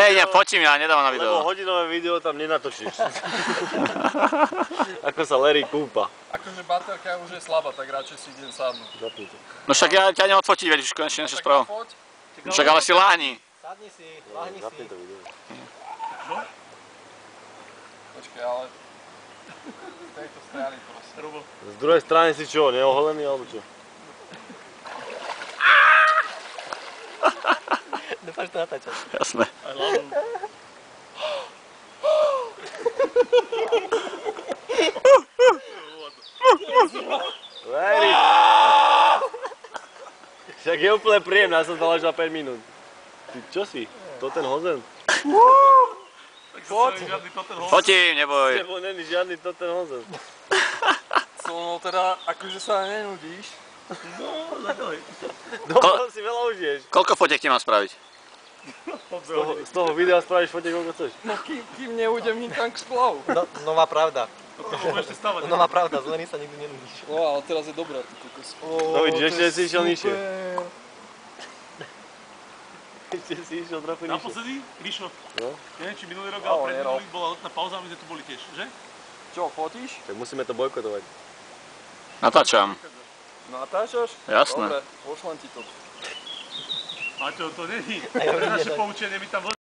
Ne, fotím ja, nedávam na video. Lebo hodinové video tam nenatočíš. Ako sa Larry kúpa. Akože baterka už je slabá, tak radšej si idem sadnúť. Zapni to. No však ja ťa neodfotím, veď už konečne niečo spravil. Však ale si láhni. Sadni si, láhni si. Zapni to video. Počkej, ale... Z tejto strany proste. Z druhej strany si čo, neoholený alebo čo? Dúfam, že to natáčaš. Jasné. Larry! Však je úplne príjemné, ja som dal až za 5 minút. Ty čo si? To ten hozen? Fotím, neboj. Nebo není žiadny to ten hozen. No teda, akože sa nenudíš. Dobro si veľa užiješ. Koľko fotiek ti mám spraviť? Z toho videa spravíš fotiek koľko chceš. No kým neújdem nikam k splavu. No, nová pravda. Nová pravda, zelený sa nikdy nenudíš. No ale teraz je dobrá, ty kokos. No vidíš, ešte si išiel nižšie. Ešte si išiel trochu nižšie. Naposledy, Ríšo, No? neviem či minulý rok, ale predminulý bola letná pauza a my sme tu boli tiež, že? Čo, fotíš? Tak musíme to bojkotovať. Natáčam. Natáčaš? Jasné. Dobre, pošlem ti to. Maťo, to není. A ja To je naše vidím, poučenie, my tam